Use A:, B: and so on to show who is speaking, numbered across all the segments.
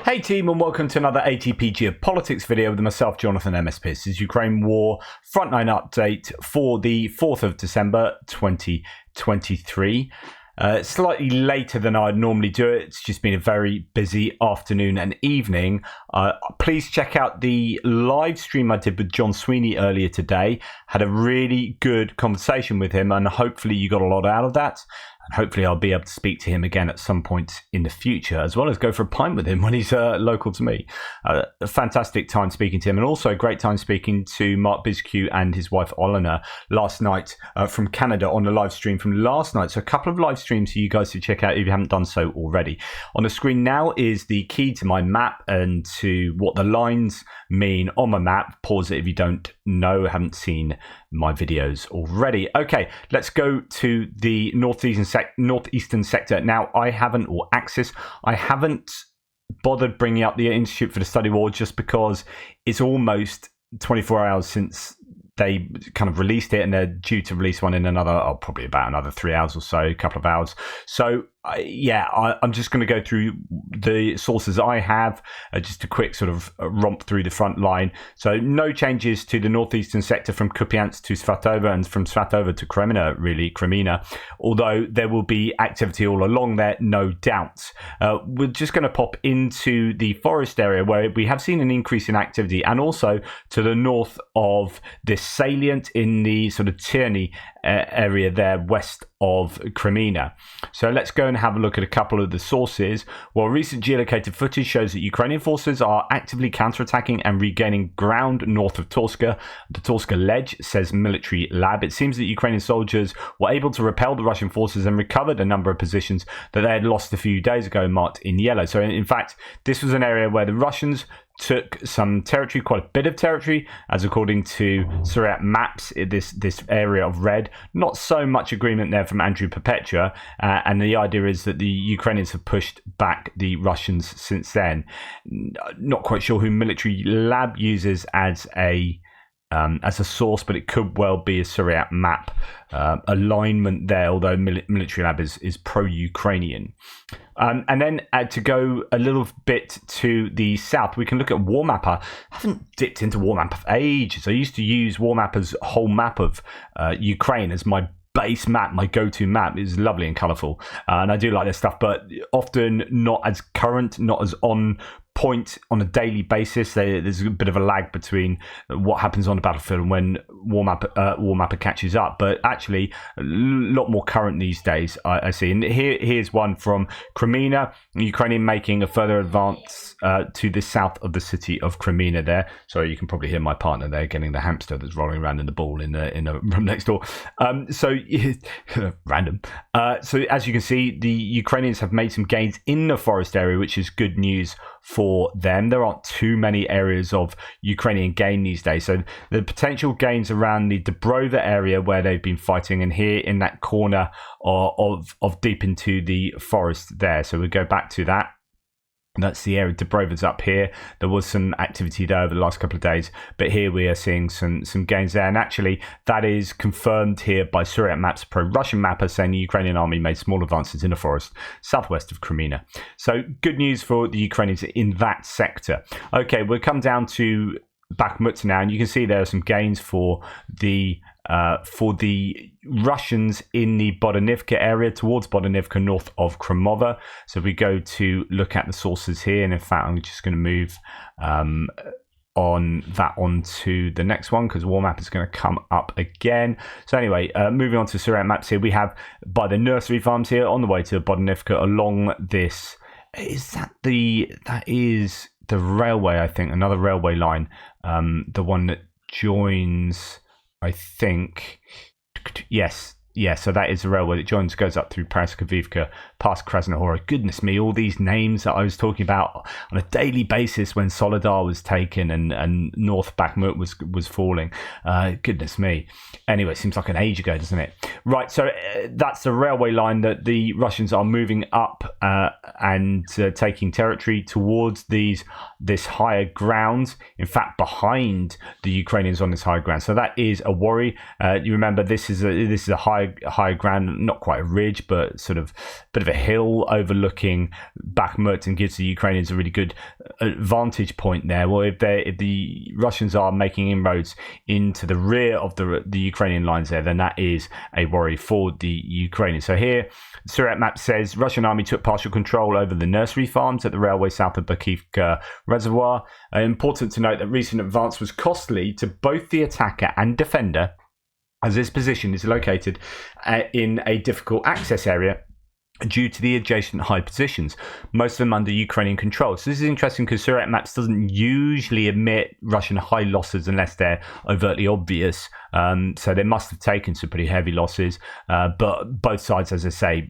A: Hey team, and welcome to another ATP Geopolitics video with myself, Jonathan MS Pearce. This is Ukraine War Frontline update for the 4th of December 2023. Slightly later than I'd normally do it. It's just been a very busy afternoon and evening. Please check out the live stream I did with John Sweeney earlier today. Had a really good conversation with him, and hopefully you got a lot out of that. And hopefully I'll be able to speak to him again at some point in the future, as well as go for a pint with him when he's local to me. A fantastic time speaking to him, and also a great time speaking to Mark Bizcu and his wife Olena last night from Canada on the live stream from last night. So a couple of live streams for you guys to check out if you haven't done so already. On the screen now is the key to my map and to what the lines mean on my map. Pause it if you don't know, haven't seen my videos already. Okay, let's go to the northeastern sector. Now, I haven't bothered bringing up the Institute for the Study of War just because it's almost 24 hours since they kind of released it, and they're due to release one in probably about another 3 hours or so, a couple of hours. So I'm just going to go through the sources I have, just a quick sort of romp through the front line. So no changes to the northeastern sector from Kupiansk to Svatova, and from Svatova to Krymina, although there will be activity all along there, no doubt. We're just going to pop into the forest area where we have seen an increase in activity, and also to the north of this salient in the sort of Tierny area there west of Krymina. So let's go and have a look at a couple of the sources. Well, recent geolocated footage shows that Ukrainian forces are actively counterattacking and regaining ground north of Torska. The Torska Ledge, says military lab. It seems that Ukrainian soldiers were able to repel the Russian forces and recovered a number of positions that they had lost a few days ago, marked in yellow. So in fact, this was an area where the Russians took some territory, quite a bit of territory, as according to Syriac maps, this area of red. Not so much agreement there from Andrew Perpetua, and the idea is that the Ukrainians have pushed back the Russians since then. Not quite sure who military lab uses as a source, but it could well be a Syriac map alignment there, although military lab is pro-Ukrainian. And then to go a little bit to the south, we can look at WarMapper. I haven't dipped into WarMapper for ages. I used to use WarMapper's whole map of Ukraine as my base map, my go-to map. Is lovely and colourful, and I do like this stuff, but often not as current, not as on point on a daily basis. There's a bit of a lag between what happens on the battlefield and when WarMapper catches up, but actually a lot more current these days, I see. And here's one from Krymina, Ukrainian making a further advance to the south of the city of Krymina there. Sorry, you can probably hear my partner there getting the hamster that's rolling around in the ball in a room next door. Random. So as you can see, the Ukrainians have made some gains in the forest area, which is good news for them. There aren't too many areas of Ukrainian gain these days. So the potential gains around the Dnipro area where they've been fighting, and here in that corner of deep into the forest there. So we'll go back to that. That's the area. Dubrova's up here. There was some activity there over the last couple of days, but here we are seeing some gains there. And actually, that is confirmed here by Syriac Maps, pro-Russian mapper, saying the Ukrainian army made small advances in the forest southwest of Krymina. So good news for the Ukrainians in that sector. Okay, we'll come down to Bakhmut now, and you can see there are some gains for the Russians in the Avdiivka area, towards Avdiivka, north of Krymova. So we go to look at the sources here, and in fact I'm just going to move onto the next one because WarMap is going to come up again. So anyway, moving on to Syriac Maps here, we have by the nursery farms here on the way to Avdiivka along this. That is the railway, I think, another railway line, the one that joins, I think, yes, so that is the railway that goes up through Avdiivka, past Krasnohora. Goodness me, all these names that I was talking about on a daily basis when Solidar was taken and North Bakhmut was falling. Goodness me. Anyway, seems like an age ago, doesn't it? Right, so that's the railway line that the Russians are moving up and taking territory towards this higher ground. In fact, behind the Ukrainians on this higher ground. So that is a worry. You remember this is a higher high ground, not quite a ridge, but sort of a bit of a hill overlooking Bakhmut, and gives the Ukrainians a really good vantage point there. Well, if the Russians are making inroads into the rear of the Ukrainian lines there, then that is a worry for the Ukrainians. So here, Syriac map says Russian army took partial control over the nursery farms at the railway south of Avdiivka reservoir. Important to note that recent advance was costly to both the attacker and defender, as this position is located in a difficult access area due to the adjacent high positions, most of them under Ukrainian control. So this is interesting because Syriac maps doesn't usually admit Russian high losses unless they're overtly obvious. So they must have taken some pretty heavy losses, but both sides, as I say,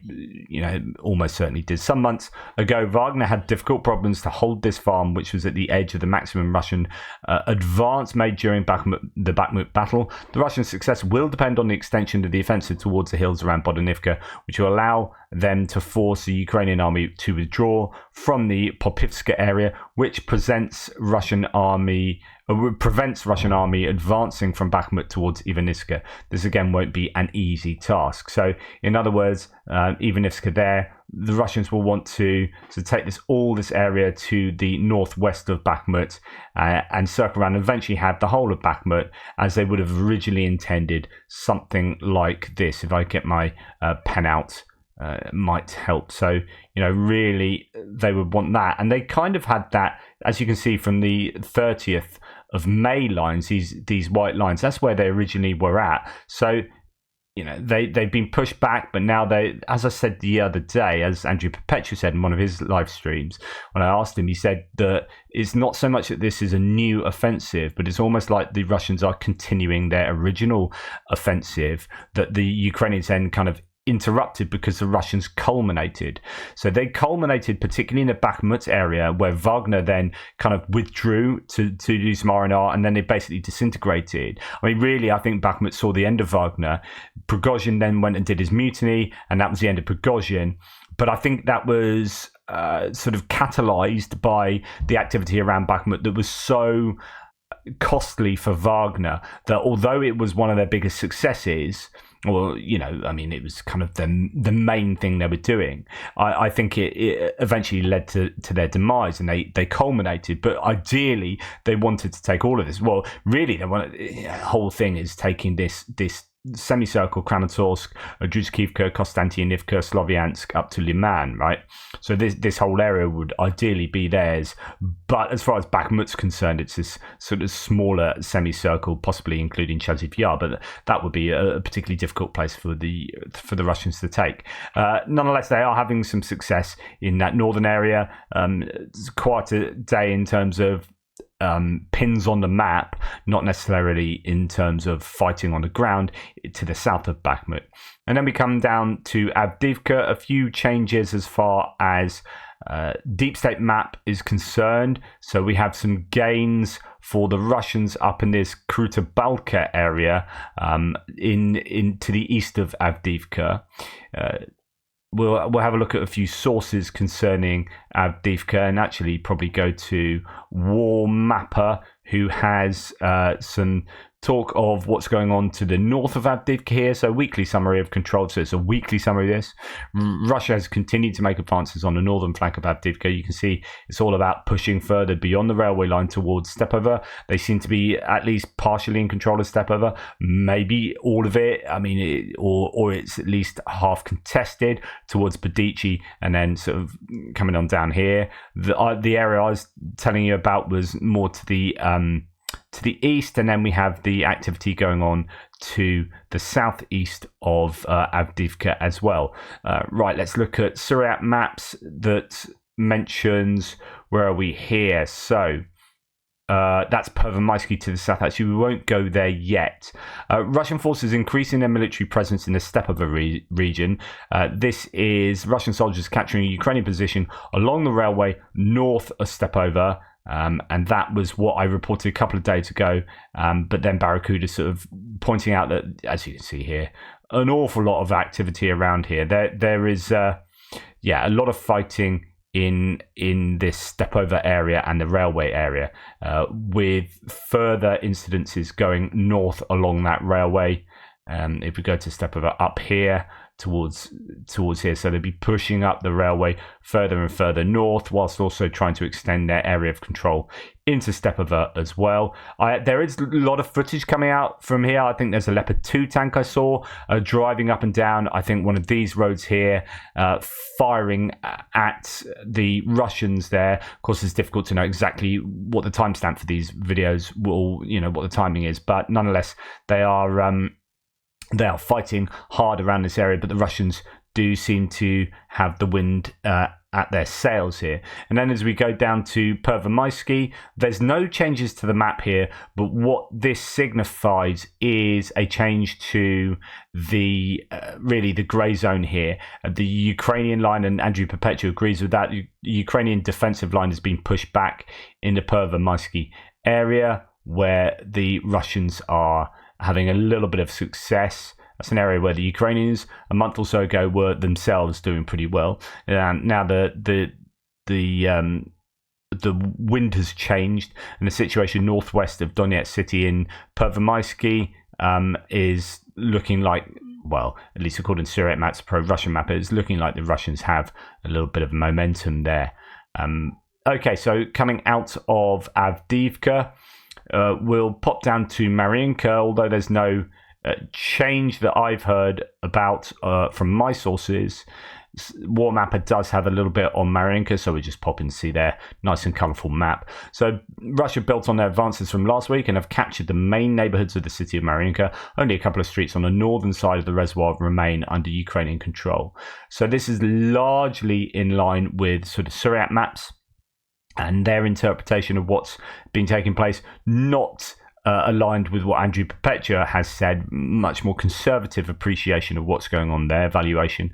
A: almost certainly did. Some months ago, Wagner had difficult problems to hold this farm, which was at the edge of the maximum Russian advance made during the Bakhmut battle. The Russian success will depend on the extension of the offensive towards the hills around Dnipro, which will allow them to force the Ukrainian army to withdraw from the Popivska area, which prevents Russian army advancing from Bakhmut towards Ivaniska. This again won't be an easy task. So in other words, Ivaniska there, the Russians will want to take this area to the northwest of Bakhmut and circle around and eventually have the whole of Bakhmut as they would have originally intended, something like this. If I get my pen out, it might help. So, really they would want that. And they kind of had that, as you can see from the 30th of May lines, these white lines. That's where they originally were at. So, they've been pushed back, but now they, as I said the other day, as Andrew Perpetua said in one of his live streams, when I asked him, he said that it's not so much that this is a new offensive, but it's almost like the Russians are continuing their original offensive that the Ukrainians then kind of interrupted because the Russians culminated. So they culminated particularly in the Bakhmut area, where Wagner then kind of withdrew to do some R&R, and then they basically disintegrated. I mean, really, I think Bakhmut saw the end of Wagner. Prigozhin then went and did his mutiny, and that was the end of Prigozhin. But I think that was sort of catalyzed by the activity around Bakhmut that was so costly for Wagner that although it was one of their biggest successes, well, it was kind of the main thing they were doing. I think it eventually led to their demise, and they culminated. But ideally, they wanted to take all of this. Well, really, the whole thing is taking this semicircle: Kramatorsk, Druzhkivka, Konstantinivka, Sloviansk up to Liman, right? So this whole area would ideally be theirs. But as far as Bakhmut's concerned, it's this sort of smaller semicircle, possibly including Chasiv Yar, but that would be a particularly difficult place for the Russians to take. Nonetheless, they are having some success in that northern area. It's quite a day in terms of pins on the map, not necessarily in terms of fighting on the ground, to the south of Bakhmut. And then we come down to Avdiivka. A few changes as far as deep state map is concerned. So we have some gains for the Russians up in this Kruta Balka area in to the east of Avdiivka. We'll have a look at a few sources concerning Avdiivka, and actually probably go to War Mapper, who has some talk of what's going on to the north of Avdiivka here. So weekly summary of control. So it's a weekly summary of this. Russia has continued to make advances on the northern flank of Avdiivka. You can see it's all about pushing further beyond the railway line towards Stepover. They seem to be at least partially in control of Stepover, maybe all of it. I mean, or it's at least half contested towards Bedici, and then sort of coming on down here. The area I was telling you about was more to the east, and then we have the activity going on to the southeast of Avdiivka as well. Right, let's look at Syriac maps that mentions, where are we here? So that's Pervomaisky to the south. Actually, we won't go there yet. Russian forces increasing their military presence in the Stepover region. This is Russian soldiers capturing a Ukrainian position along the railway north of Stepover. And that was what I reported a couple of days ago. But then Barracuda sort of pointing out that, as you can see here, an awful lot of activity around here. There is, a lot of fighting in this Stepover area and the railway area, with further incidences going north along that railway. If we go to Stepova up here towards here, so they'll be pushing up the railway further and further north, whilst also trying to extend their area of control into Stepova as well. There is a lot of footage coming out from here. I think there's a Leopard 2 tank I saw driving up and down, I think, one of these roads here, firing at the Russians there. Of course, it's difficult to know exactly what the timestamp for these videos will, what the timing is, but nonetheless, they are fighting hard around this area, but the Russians do seem to have the wind at their sails here. And then as we go down to Pervomaisky, there's no changes to the map here, but what this signifies is a change to the really the grey zone here. The Ukrainian line, and Andrew Perpetua agrees with that, the Ukrainian defensive line has been pushed back in the Pervomaisky area, where the Russians are having a little bit of success. That's an area where the Ukrainians a month or so ago were themselves doing pretty well. And now the wind has changed, and the situation northwest of Donetsk city in Pervomaisky is looking like, well, at least according to Syriac Maps, pro-Russian map, it's looking like the Russians have a little bit of momentum there. Okay, so coming out of Avdiivka, we'll pop down to Marinka, although there's no change that I've heard about from my sources. War Mapper does have a little bit on Marinka, so we just pop in to see their nice and colourful map. So Russia built on their advances from last week and have captured the main neighbourhoods of the city of Marinka. Only a couple of streets on the northern side of the reservoir remain under Ukrainian control. So this is largely in line with sort of Syriac Maps and their interpretation of what's been taking place, not aligned with what Andrew Perpetua has said, much more conservative appreciation of what's going on there, evaluation.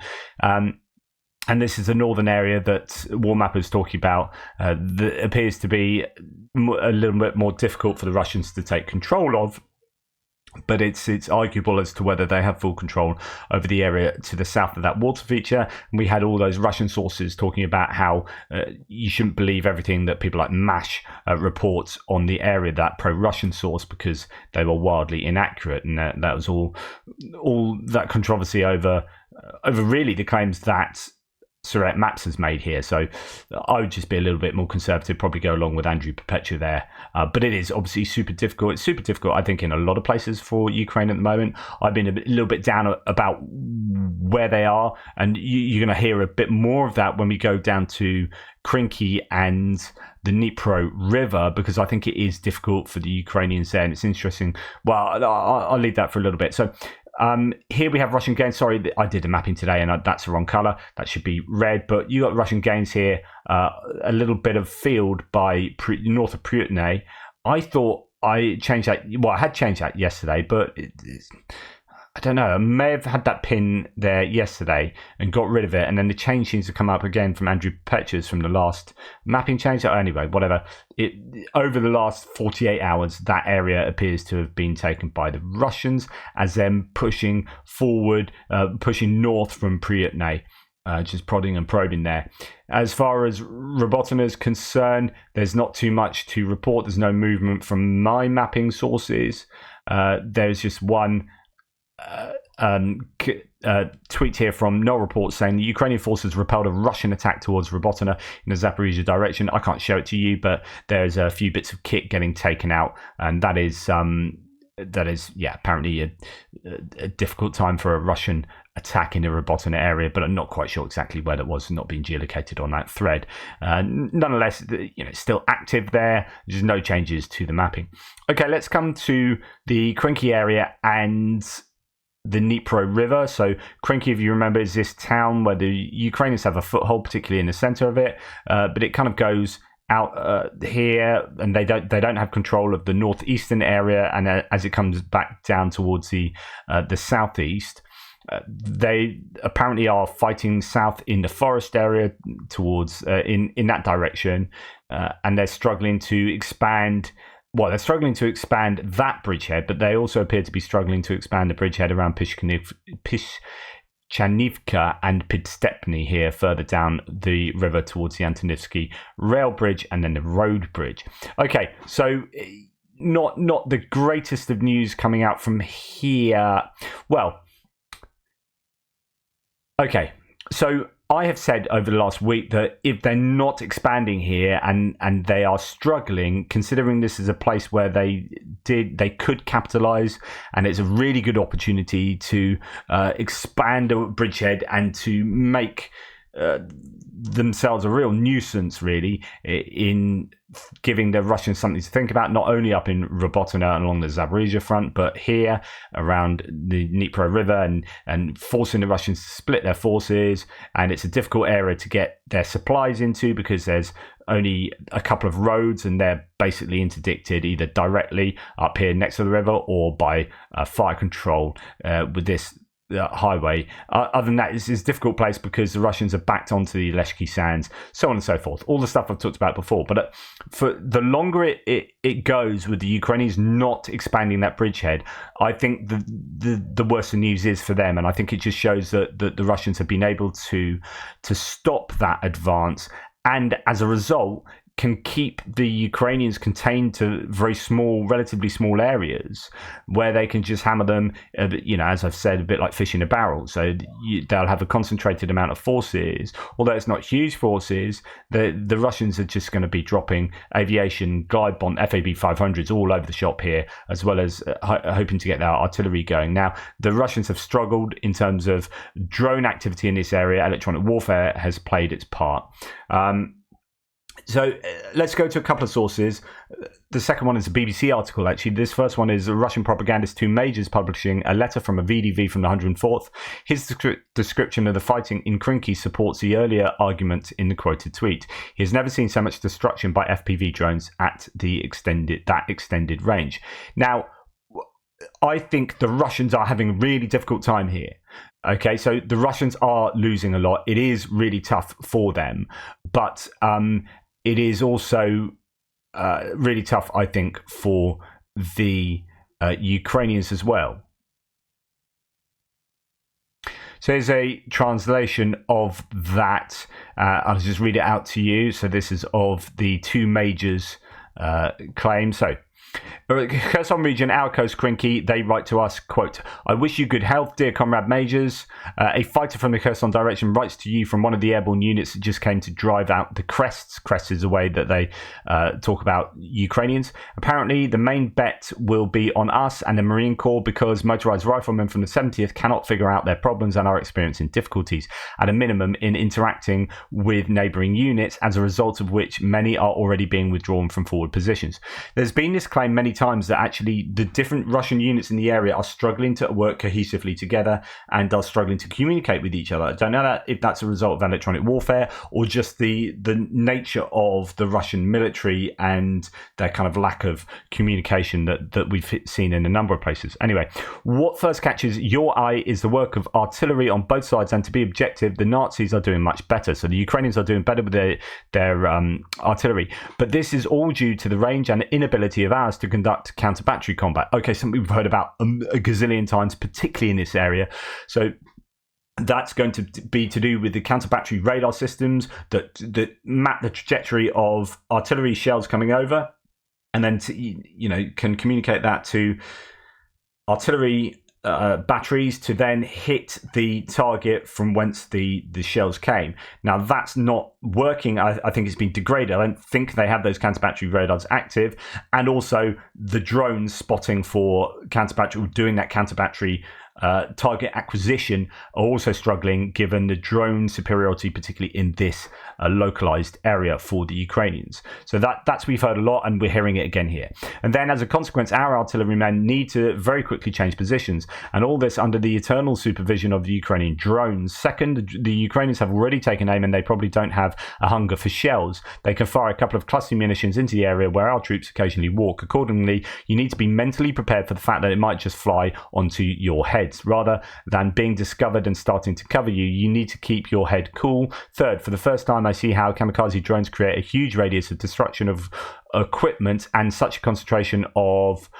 A: And this is a northern area that War Mapper is talking about that appears to be a little bit more difficult for the Russians to take control of. But it's arguable as to whether they have full control over the area to the south of that water feature. And we had all those Russian sources talking about how you shouldn't believe everything that people like MASH reports on the area, that pro-Russian source, because they were wildly inaccurate. And that was all that controversy over really the claims that Syriac Maps has made here. So I would just be a little bit more conservative, probably go along with Andrew Perpetua there. But it is obviously super difficult. It's super difficult, I think, in a lot of places for Ukraine at the moment. I've been a little bit down about where they are, and you're going to hear a bit more of that when we go down to Krynky and the Dnipro River, because I think it is difficult for the Ukrainians there, and it's interesting. Well, I'll leave that for a little bit. So here we have Russian gains. Sorry, I did the mapping today and that's the wrong color. That should be red, but you got Russian gains here. A little bit of field by north of Pryutne. I thought I changed that. Well, I had changed that yesterday, but I don't know. I may have had that pin there yesterday and got rid of it, and then the change seems to come up again from Andrew Petua's from the last mapping change. Anyway, whatever. Over the last 48 hours, that area appears to have been taken by the Russians as them pushing forward, pushing north from Pryutne. Just prodding and probing there. As far as Robotyne is concerned, there's not too much to report. There's no movement from my mapping sources. There's just one tweet here from No Report saying the Ukrainian forces repelled a Russian attack towards Robotyne in the Zaporizhia direction. I can't show it to you, but there's a few bits of kit getting taken out, and that is apparently a difficult time for a Russian attack in the Robotyne area, but I'm not quite sure exactly where that was, not being geolocated on that thread. Nonetheless, it's still active there. There's no changes to the mapping. Okay, let's come to the Krynky area and the Dnipro River. So Krynky, if you remember, is this town where the Ukrainians have a foothold, particularly in the center of it, but it kind of goes out here, and they don't have control of the northeastern area, and as it comes back down towards the southeast, they apparently are fighting south in the forest area towards in that direction, and they're struggling to expand. Well, they're struggling to expand that bridgehead, but they also appear to be struggling to expand the bridgehead around Pishchanivka and Pidstepny here, further down the river towards the Antonivsky rail bridge and then the road bridge. Okay, so not the greatest of news coming out from here. Well, okay, so I have said over the last week that if they're not expanding here and they are struggling, considering this is a place where they could capitalize, and it's a really good opportunity to expand a bridgehead and to make themselves a real nuisance, really, in giving the Russians something to think about, not only up in Robotyne along the Zaporizhia front, but here around the Dnipro River, and forcing the Russians to split their forces. And it's a difficult area to get their supplies into because there's only a couple of roads and they're basically interdicted either directly up here next to the river or by fire control with this highway. Other than that, it's a difficult place because the Russians are backed onto the Leshki sands, so on and so forth. All the stuff I've talked about before. But for the longer it goes with the Ukrainians not expanding that bridgehead, I think the worse the news is for them. And I think it just shows that the Russians have been able to stop that advance, and as a result can keep the Ukrainians contained to very small, relatively small areas where they can just hammer them, as I've said, a bit like fish in a barrel. So they'll have a concentrated amount of forces. Although it's not huge forces, the Russians are just going to be dropping aviation glide bomb FAB 500s all over the shop here, as well as hoping to get their artillery going. Now, the Russians have struggled in terms of drone activity in this area. Electronic warfare has played its part. So let's go to a couple of sources. The second one is a BBC article, actually. This first one is a Russian propagandist Two Majors publishing a letter from a VDV from the 104th. His description of the fighting in Krynky supports the earlier argument in the quoted tweet. He has never seen so much destruction by FPV drones at that extended range. Now, I think the Russians are having a really difficult time here. Okay, so the Russians are losing a lot. It is really tough for them, but it is also really tough, I think, for the Ukrainians as well. So here's a translation of that. I'll just read it out to you. So this is of the Two Majors claim. So, Kherson region, our coast, Krynky, they write to us, quote, "I wish you good health, dear comrade majors. A fighter from the Kherson direction writes to you from one of the airborne units that just came to drive out the crests." Crests is a way that they talk about Ukrainians. "Apparently, the main bet will be on us and the Marine Corps because motorized riflemen from the 70th cannot figure out their problems and are experiencing difficulties, at a minimum, in interacting with neighboring units, as a result of which many are already being withdrawn from forward positions." There's been this claim many times that actually the different Russian units in the area are struggling to work cohesively together and are struggling to communicate with each other. I don't know if that's a result of electronic warfare or just the nature of the Russian military and their kind of lack of communication that we've seen in a number of places. Anyway, what first catches your eye is the work of artillery on both sides, and to be objective, the Nazis are doing much better. So the Ukrainians are doing better with their artillery, but this is all due to the range and inability of ours to conduct counter-battery combat. Okay, something we've heard about a gazillion times, particularly in this area. So that's going to be to do with the counter-battery radar systems that map the trajectory of artillery shells coming over, and then can communicate that to artillery batteries to then hit the target from whence the shells came. Now, that's not working. I think it's been degraded. I don't think they have those counter-battery radars active. And also the drones spotting for counter-battery, doing that counter-battery target acquisition, are also struggling given the drone superiority, particularly in this localized area for the Ukrainians. So that's we've heard a lot, and we're hearing it again here. And then as a consequence, our artillerymen need to very quickly change positions, and all this under the eternal supervision of the Ukrainian drones. Second, the Ukrainians have already taken aim, and they probably don't have a hunger for shells. They can fire a couple of cluster munitions into the area where our troops occasionally walk. Accordingly, you need to be mentally prepared for the fact that it might just fly onto your heads. Rather than being discovered and starting to cover you, you need to keep your head cool. Third, for the first time, I see how kamikaze drones create a huge radius of destruction of equipment and such a concentration of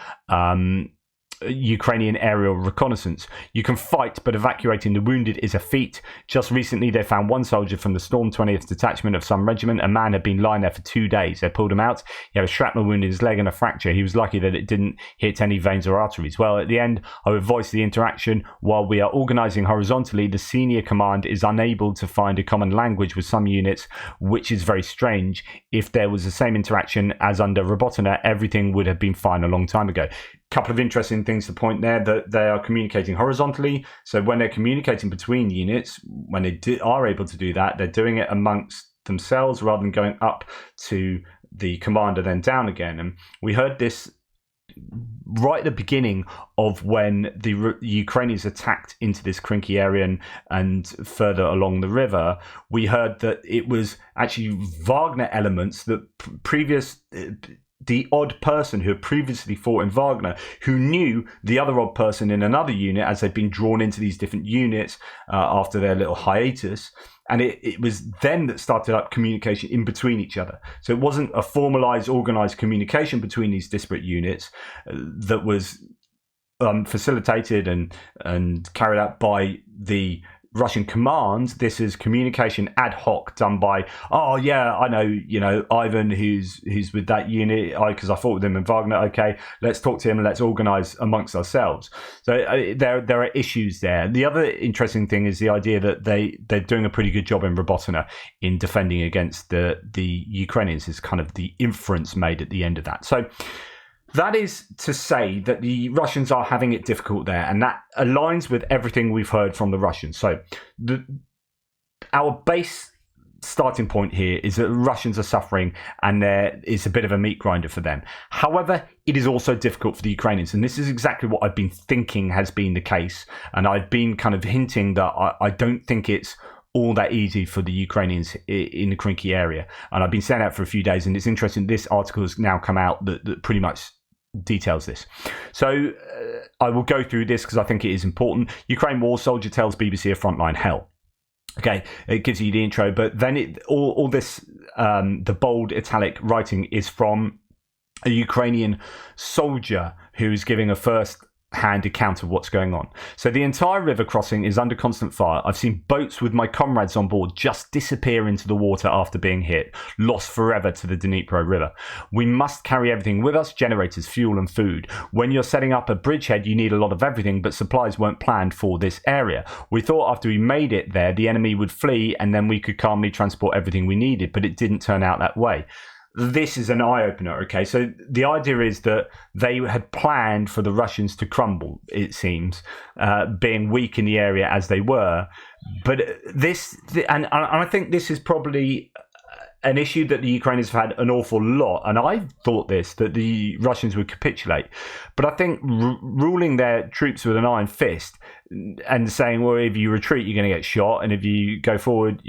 A: Ukrainian aerial reconnaissance. You can fight, but evacuating the wounded is a feat. Just recently, they found one soldier from the Storm 20th Detachment of some regiment. A man had been lying there for 2 days. They pulled him out. He had a shrapnel wound in his leg and a fracture. He was lucky that it didn't hit any veins or arteries. Well, at the end, I would voice the interaction. While we are organising horizontally, the senior command is unable to find a common language with some units, which is very strange. If there was the same interaction as under Robotina, everything would have been fine a long time ago. Couple of interesting things to point there, that they are communicating horizontally. So when they're communicating between units, when they are able to do that, they're doing it amongst themselves rather than going up to the commander then down again. And we heard this right at the beginning of when the Ukrainians attacked into this Krynky area and further along the river. We heard that it was actually Wagner elements that the odd person who had previously fought in Wagner, who knew the other odd person in another unit as they'd been drawn into these different units after their little hiatus. And it was them that started up communication in between each other. So it wasn't a formalized, organized communication between these disparate units that was facilitated and carried out by the Russian command. This is communication ad hoc done by, oh yeah, I know, Ivan who's with that unit, because I fought with him in Wagner. Okay, let's talk to him and let's organize amongst ourselves. So there are issues there. The other interesting thing is the idea that they're doing a pretty good job in Robotina in defending against the Ukrainians, is kind of the inference made at the end of that. So that is to say that the Russians are having it difficult there, and that aligns with everything we've heard from the Russians. So our base starting point here is that the Russians are suffering, and there is a bit of a meat grinder for them. However, it is also difficult for the Ukrainians, and this is exactly what I've been thinking has been the case, and I've been kind of hinting that I don't think it's all that easy for the Ukrainians in the Krynky area. And I've been saying that for a few days, and it's interesting, this article has now come out that pretty much details this. So I will go through this because I think it is important. Ukraine war soldier tells BBC of frontline hell. Okay, it gives you the intro, but then all this, the bold italic writing is from a Ukrainian soldier who's giving a first-hand account of what's going on. So the entire river crossing is under constant fire. I've seen boats with my comrades on board just disappear into the water after being hit, lost forever to the Dnipro river. We must carry everything with us, generators, fuel and food. When you're setting up a bridgehead, you need a lot of everything, but supplies weren't planned for this area. We thought after we made it there, the enemy would flee and then we could calmly transport everything we needed, but it didn't turn out that way. This is an eye-opener, okay? So the idea is that they had planned for the Russians to crumble, it seems, being weak in the area as they were. But and I think this is probably an issue that the Ukrainians have had an awful lot. And I thought that the Russians would capitulate. But I think ruling their troops with an iron fist and saying, well, if you retreat, you're going to get shot. And if you go forward,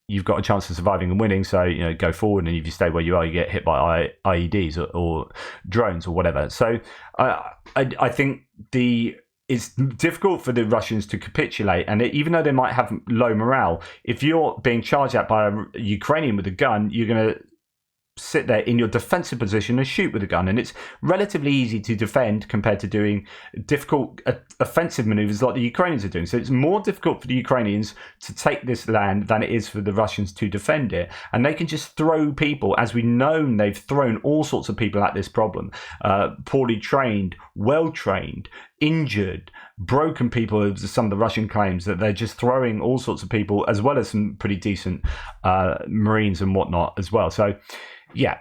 A: you've got a chance of surviving and winning, so go forward, and if you stay where you are, you get hit by IEDs or drones or whatever. So I think it's difficult for the Russians to capitulate, and even though they might have low morale, if you're being charged at by a Ukrainian with a gun, you're going to sit there in your defensive position and shoot with a gun, and it's relatively easy to defend compared to doing difficult offensive maneuvers like the Ukrainians are doing. So it's more difficult for the Ukrainians to take this land than it is for the Russians to defend it, and they can just throw people, as we've known. They've thrown all sorts of people at this problem, poorly trained, well trained, injured, broken people. Some of the Russian claims that they're just throwing all sorts of people, as well as some pretty decent Marines and whatnot as well. So yeah,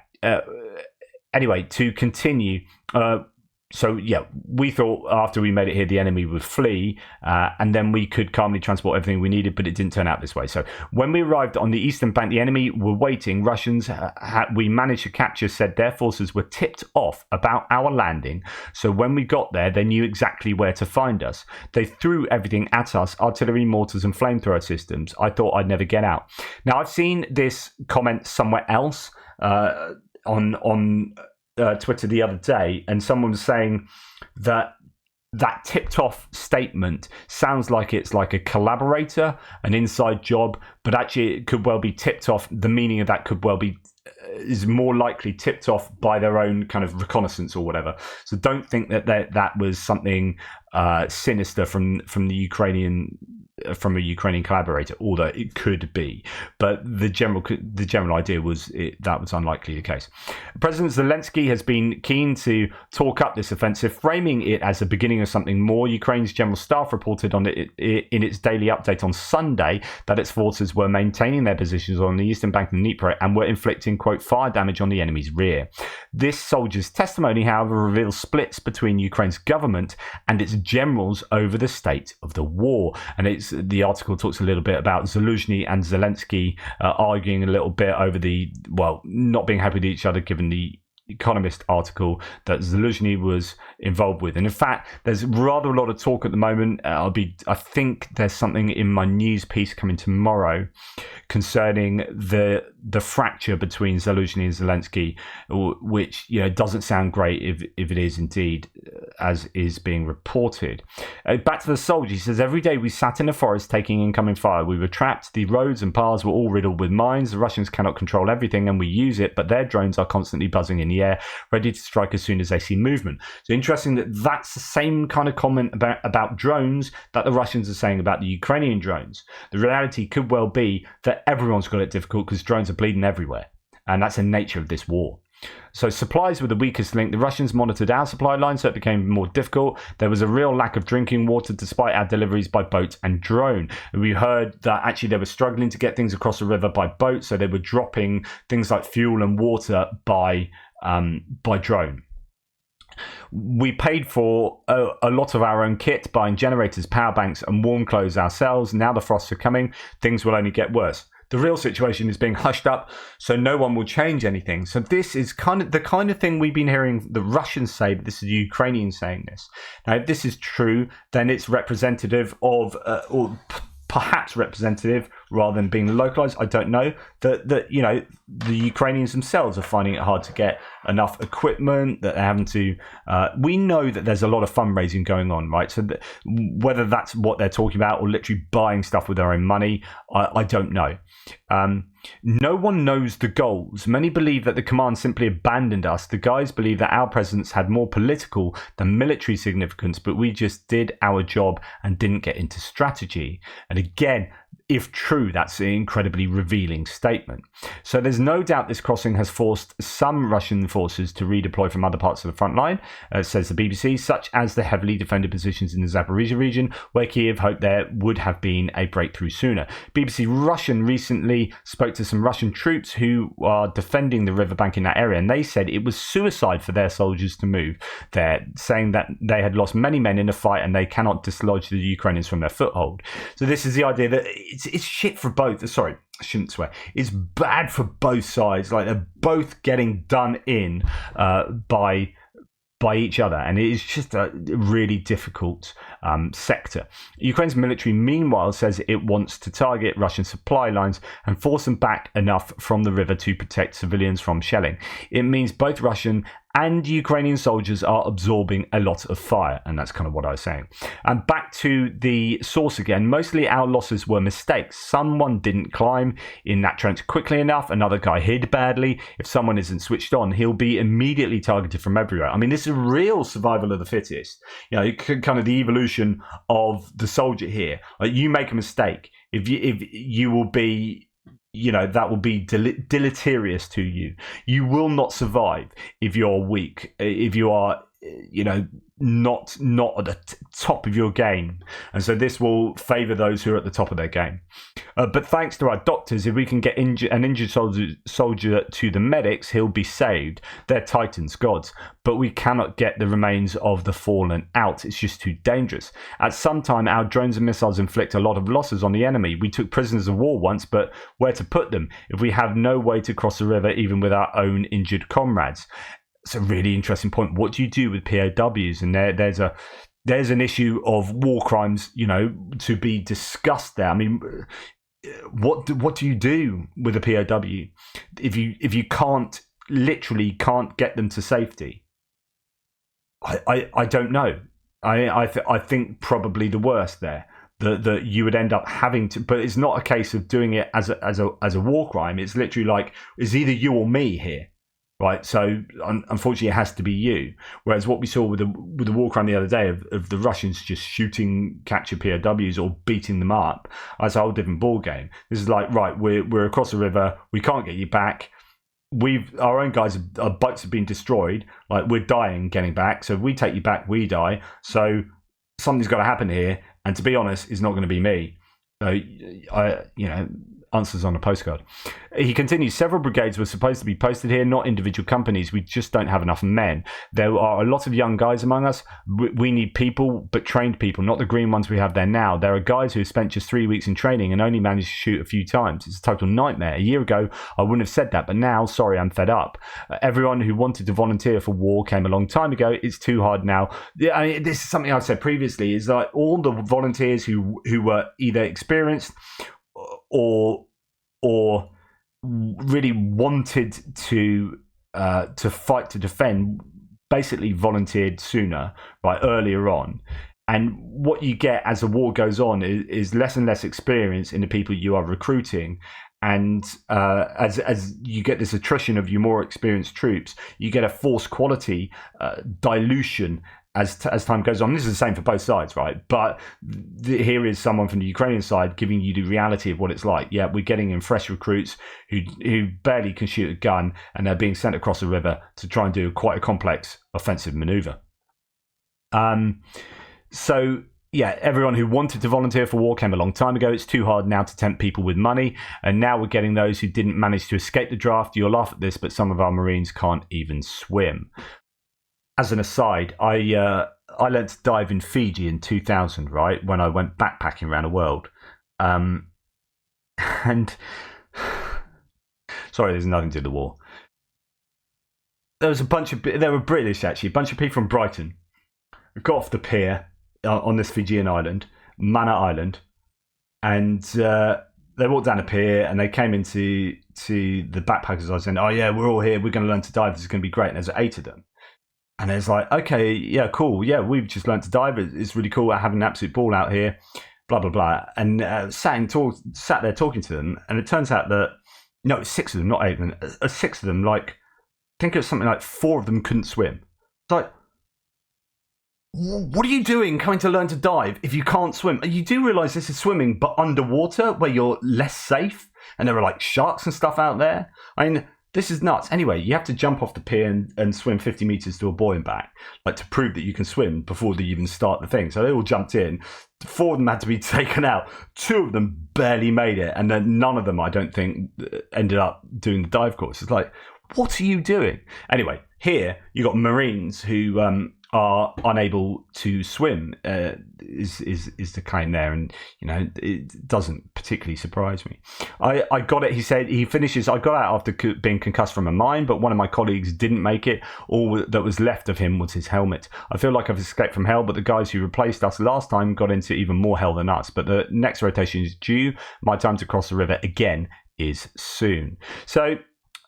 A: anyway, to continue, we thought after we made it here, the enemy would flee, and then we could calmly transport everything we needed, but it didn't turn out this way. So when we arrived on the eastern bank, the enemy were waiting. Russians we managed to capture said their forces were tipped off about our landing. So when we got there, they knew exactly where to find us. They threw everything at us, artillery, mortars and flamethrower systems. I thought I'd never get out. Now, I've seen this comment somewhere else on Twitter the other day, and someone was saying that tipped off statement sounds like it's like a collaborator, an inside job, but actually it could well be tipped off. The meaning of that could well be is more likely tipped off by their own kind of reconnaissance or whatever. So don't think that was something sinister from the Ukrainian. From a Ukrainian collaborator, although it could be, but the general idea was that was unlikely the case. President Zelensky has been keen to talk up this offensive, framing it as the beginning of something more. Ukraine's general staff reported on it in its daily update on Sunday that its forces were maintaining their positions on the eastern bank of the Dnipro and were inflicting, quote, fire damage on the enemy's rear. This soldier's testimony, however, reveals splits between Ukraine's government and its generals over the state of the war, and the article talks a little bit about Zaluzhny and Zelensky arguing a little bit over not being happy with each other, given the Economist article that Zaluzhny was involved with. And in fact, there's rather a lot of talk at the moment. I think there's something in my news piece coming tomorrow concerning the fracture between Zaluzhny and Zelensky, which doesn't sound great if it is indeed as is being reported. Back to the soldier, he says, every day we sat in the forest taking incoming fire. We were trapped. The roads and paths were all riddled with mines. The Russians cannot control everything and we use it, but their drones are constantly buzzing in the air, ready to strike as soon as they see movement. So interesting that's the same kind of comment about drones that the Russians are saying about the Ukrainian drones. The reality could well be that everyone's got it difficult because drones are bleeding everywhere. And that's the nature of this war. So supplies were the weakest link. The Russians monitored our supply line, so it became more difficult. There was a real lack of drinking water despite our deliveries by boat and drone. And we heard that actually they were struggling to get things across the river by boat, so they were dropping things like fuel and water by drone. We paid for a lot of our own kit, buying generators, power banks and warm clothes ourselves. Now the frosts are coming, things will only get worse. The real situation is being hushed up, so no one will change anything. So this is the kind of thing we've been hearing the Russians say, but this is the Ukrainians saying this. Now, if this is true, then it's representative of, or perhaps representative rather than being localized. I don't know that the Ukrainians themselves are finding it hard to get enough equipment, that they're having to. We know that there's a lot of fundraising going on, right? So whether that's what they're talking about or literally buying stuff with their own money, I don't know. No one knows the goals. Many believe that the command simply abandoned us. The guys believe that our presence had more political than military significance, but we just did our job and didn't get into strategy. And again, if true, that's an incredibly revealing statement. So there's no doubt this crossing has forced some Russian forces to redeploy from other parts of the front line, says the BBC, such as the heavily defended positions in the Zaporizhia region, where Kiev hoped there would have been a breakthrough sooner. BBC Russian recently spoke to some Russian troops who are defending the riverbank in that area, and they said it was suicide for their soldiers to move there, saying that they had lost many men in the fight and they cannot dislodge the Ukrainians from their foothold. So this is the idea that it's shit for both. Sorry, I shouldn't swear. It's bad for both sides. Like, they're both getting done in by each other, and it is just a really difficult sector. Ukraine's military, meanwhile, says it wants to target Russian supply lines and force them back enough from the river to protect civilians from shelling. It means both Russian and Ukrainian soldiers are absorbing a lot of fire, and that's kind of what I was saying. And back to the source again, mostly our losses were mistakes. Someone didn't climb in that trench quickly enough, another guy hid badly. If someone isn't switched on, he'll be immediately targeted from everywhere. I mean, this is real survival of the fittest. Kind of the evolution of the soldier here. Like, you make a mistake, if you will be, that will be deleterious to you. You will not survive if you're weak, if you are, not at the top of your game. And so this will favour those who are at the top of their game. But thanks to our doctors, if we can get an injured soldier to the medics, he'll be saved. They're titans, gods. But we cannot get the remains of the fallen out. It's just too dangerous. At some time, our drones and missiles inflict a lot of losses on the enemy. We took prisoners of war once, but where to put them if we have no way to cross the river, even with our own injured comrades? It's a really interesting point. What do you do with POWs? And there's an issue of war crimes, to be discussed there. I mean, what do you do with a POW if you literally can't get them to safety? I don't know. I think probably the worst there. that you would end up having to. But it's not a case of doing it as a war crime. It's literally like, it's either you or me here. Right, so unfortunately, it has to be you. Whereas what we saw with the war crime the other day of the Russians just shooting captured POWs or beating them up, that's a whole different ball game. This is like, right, we're across the river, we can't get you back. Our own guys, our boats have been destroyed. Like, we're dying getting back. So if we take you back, we die. So something's got to happen here. And to be honest, it's not going to be me. So answers on a postcard. He continues, several brigades were supposed to be posted here, not individual companies. We just don't have enough men. There are a lot of young guys among us. We need people, but trained people, not the green ones we have there now. There are guys who have spent just 3 weeks in training and only managed to shoot a few times. It's a total nightmare. A year ago, I wouldn't have said that, but now, sorry, I'm fed up. Everyone who wanted to volunteer for war came a long time ago. It's too hard now. I mean, this is something I've said previously, is that all the volunteers who were either experienced or really wanted to fight to defend, basically volunteered sooner, right, earlier on. And what you get as the war goes on is less and less experience in the people you are recruiting. And as you get this attrition of your more experienced troops, you get a force quality dilution as time goes on. This is the same for both sides, right? But here is someone from the Ukrainian side giving you the reality of what it's like. Yeah, we're getting in fresh recruits who barely can shoot a gun, and they're being sent across the river to try and do quite a complex offensive maneuver. So yeah, everyone who wanted to volunteer for war came a long time ago. It's too hard now to tempt people with money. And now we're getting those who didn't manage to escape the draft. You'll laugh at this, but some of our Marines can't even swim. As an aside, I learned to dive in Fiji in 2000, right, when I went backpacking around the world. And sorry, there's nothing to the war. There were British, actually, a bunch of people from Brighton who got off the pier on this Fijian island, Mana Island, and they walked down the pier and they came into the backpackers. I was saying, oh yeah, we're all here, we're going to learn to dive, this is going to be great. And there's 8 of them. And it's like, okay, yeah, cool. Yeah, we've just learned to dive. It's really cool having an absolute ball out here, blah, blah, blah. And sat there talking to them. And it turns out that, no, it's 6 of them, not 8 of them. 6 of them, like, I think it was something like 4 of them couldn't swim. It's like, what are you doing coming to learn to dive if you can't swim? You do realise this is swimming, but underwater where you're less safe. And there are like sharks and stuff out there. I mean, this is nuts. Anyway, you have to jump off the pier and swim 50 meters to a buoy and back, like to prove that you can swim before they even start the thing. So they all jumped in. 4 of them had to be taken out. 2 of them barely made it. And then none of them, I don't think, ended up doing the dive course. It's like, what are you doing? Anyway, here you got Marines who are unable to swim is the claim there, and you know it doesn't particularly surprise me. I got it. He said he finishes. I got out after being concussed from a mine, but one of my colleagues didn't make it. All that was left of him was his helmet. I feel like I've escaped from hell, but the guys who replaced us last time got into even more hell than us. But the next rotation is due. My time to cross the river again is soon. So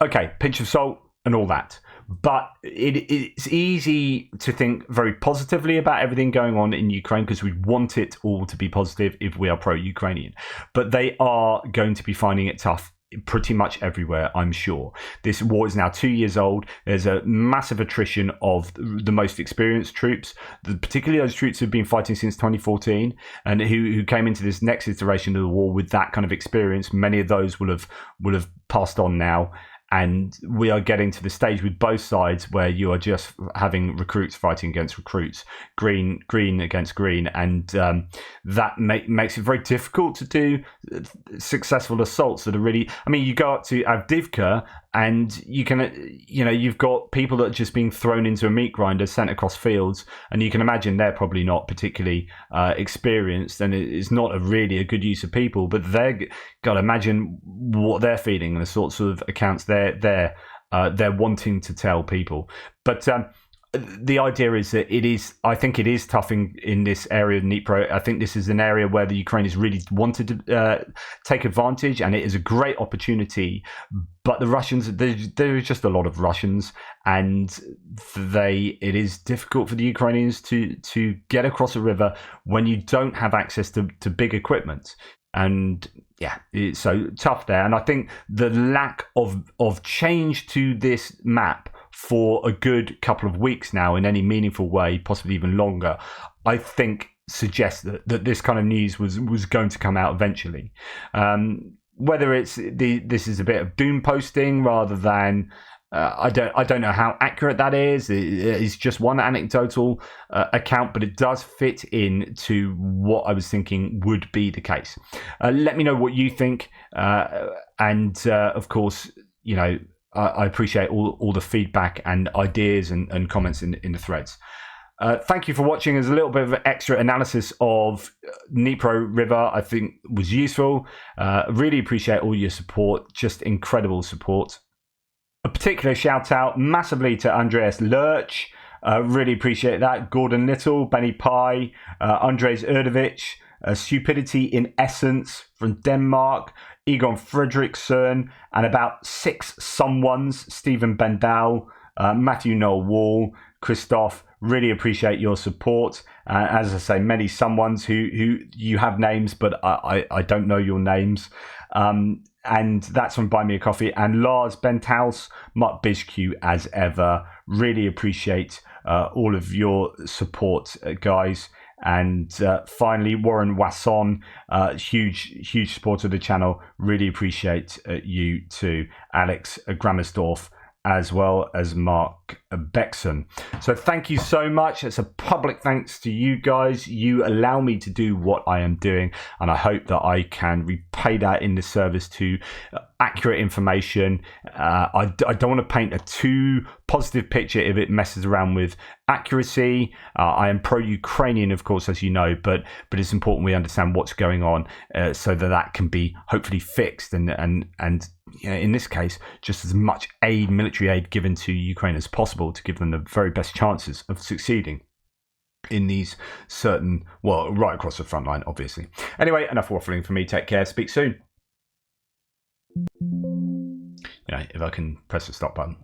A: okay, pinch of salt and all that. But it's easy to think very positively about everything going on in Ukraine because we want it all to be positive if we are pro-Ukrainian. But they are going to be finding it tough pretty much everywhere, I'm sure. This war is now 2 years old. There's a massive attrition of the most experienced troops, particularly those troops who've been fighting since 2014 and who came into this next iteration of the war with that kind of experience. Many of those will have passed on now. And we are getting to the stage with both sides where you are just having recruits fighting against recruits, green against green, and that makes it very difficult to do successful assaults that are really. I mean, you go up to Avdiivka, and you've got people that are just being thrown into a meat grinder, sent across fields, and you can imagine they're probably not particularly experienced, and it's not really a good use of people. But they've got to imagine what they're feeling and the sorts of accounts they're wanting to tell people. But the idea is that I think it is tough in this area of Dnipro. I think this is an area where the Ukrainians really wanted to take advantage, and it is a great opportunity. But the Russians, there is just a lot of Russians, and it is difficult for the Ukrainians to get across a river when you don't have access to big equipment. And yeah, it's so tough there. And I think the lack of change to this map for a good couple of weeks now in any meaningful way, possibly even longer, I think suggests that this kind of news was going to come out eventually. Whether it's this is a bit of doom posting rather than I don't know how accurate that is. It's just one anecdotal account, but it does fit into what I was thinking would be the case. Let me know what you think, and of course, you know, I appreciate all the feedback and ideas and comments in the threads. Thank you for watching. There's a little bit of extra analysis of Dnipro River I think was useful. Really appreciate all your support, just incredible support. A particular shout out massively to Andreas Lurch. Really appreciate that. Gordon Little, Benny Pye, Andres Erdovich, Stupidity in Essence from Denmark, Egon Fredriksson, and about 6 someones, Stephen Bendal, Matthew Noel Wall, Christoph. Really appreciate your support. As I say, many someones who you have names, but I don't know your names. And that's from Buy Me a Coffee. And Lars Benthaus, Mark Bizq, as ever. Really appreciate all of your support, guys. And finally, Warren Wasson, huge supporter of the channel. Really appreciate you too. Alex Grammersdorf, as well as Mark Beckson. So thank you so much. It's a public thanks to you guys. You allow me to do what I am doing, and I hope that I can repay that in the service to accurate information. I don't want to paint a too positive picture if it messes around with accuracy. I am pro-Ukrainian, of course, as you know, but it's important we understand what's going on so that can be hopefully fixed and you know, in this case, just as much military aid given to Ukraine as possible to give them the very best chances of succeeding in these right across the front line, obviously. Anyway, enough waffling for me. Take care. Speak soon. You know, if I can press the stop button.